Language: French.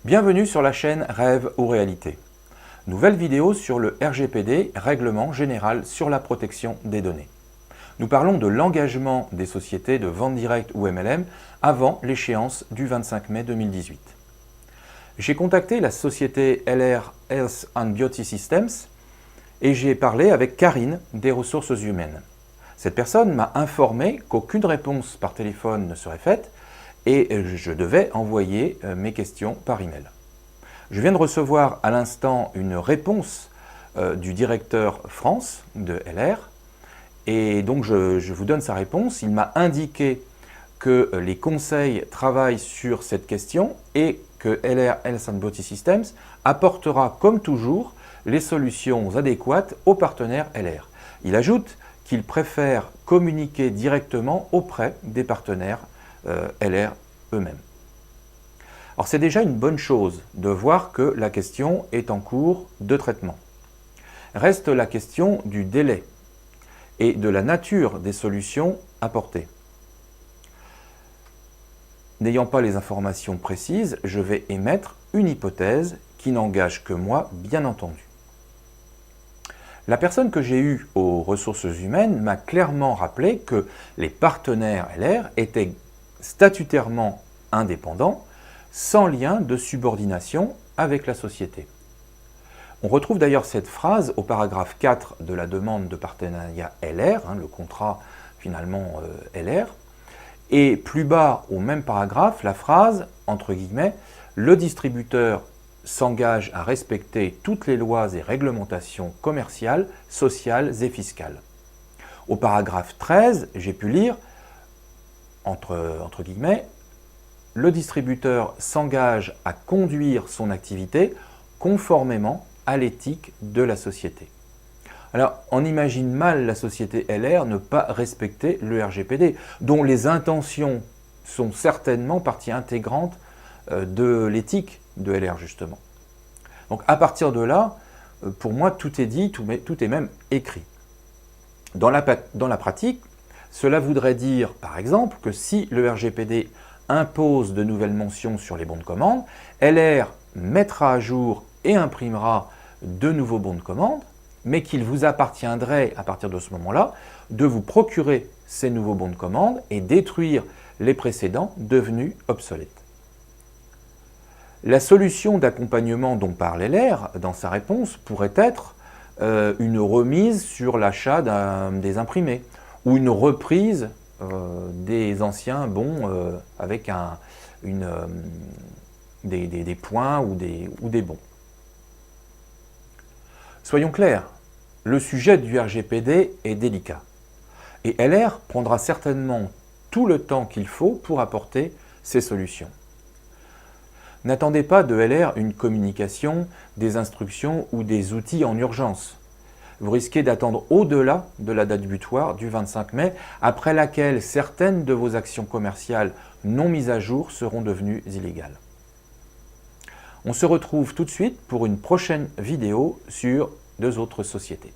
Bienvenue sur la chaîne Rêve ou Réalité. Nouvelle vidéo sur le RGPD, Règlement général sur la protection des données. Nous parlons de l'engagement des sociétés de vente directe ou MLM avant l'échéance du 25 mai 2018. J'ai contacté la société LR Health and Beauty Systems et j'ai parlé avec Karine des ressources humaines. Cette personne m'a informé qu'aucune réponse par téléphone ne serait faite et je devais envoyer mes questions par email. Je viens de recevoir à l'instant une réponse du directeur France de LR et donc je vous donne sa réponse. Il m'a indiqué que les conseils travaillent sur cette question et que LR Health and Beauty Systems apportera comme toujours les solutions adéquates aux partenaires LR. Il ajoute qu'il préfère communiquer directement auprès des partenaires LR eux-mêmes. Alors c'est déjà une bonne chose de voir que la question est en cours de traitement. Reste la question du délai et de la nature des solutions apportées. N'ayant pas les informations précises, je vais émettre une hypothèse qui n'engage que moi, bien entendu. La personne que j'ai eue aux ressources humaines m'a clairement rappelé que les partenaires LR étaient statutairement indépendants, sans lien de subordination avec la société. On retrouve d'ailleurs cette phrase au paragraphe 4 de la demande de partenariat LR, le contrat finalement LR, et plus bas au même paragraphe, la phrase, entre guillemets, « Le distributeur s'engage à respecter toutes les lois et réglementations commerciales, sociales et fiscales ». Au paragraphe 13, j'ai pu lire, entre guillemets, « Le distributeur s'engage à conduire son activité conformément à l'éthique de la société ». Alors, on imagine mal la société LR ne pas respecter le RGPD, dont les intentions sont certainement partie intégrante de l'éthique de LR, justement. Donc, à partir de là, pour moi, tout est dit, tout est même écrit. Dans la pratique, cela voudrait dire, par exemple, que si le RGPD impose de nouvelles mentions sur les bons de commande, LR mettra à jour et imprimera de nouveaux bons de commande, mais qu'il vous appartiendrait, à partir de ce moment-là, de vous procurer ces nouveaux bons de commande et détruire les précédents devenus obsolètes. La solution d'accompagnement dont parle LR dans sa réponse pourrait être une remise sur l'achat des imprimés ou une reprise des anciens bons avec des points ou des bons. Soyons clairs, le sujet du RGPD est délicat et LR prendra certainement tout le temps qu'il faut pour apporter ses solutions. N'attendez pas de LR une communication, des instructions ou des outils en urgence. Vous risquez d'attendre au-delà de la date butoir du 25 mai, après laquelle certaines de vos actions commerciales non mises à jour seront devenues illégales. On se retrouve tout de suite pour une prochaine vidéo sur deux autres sociétés.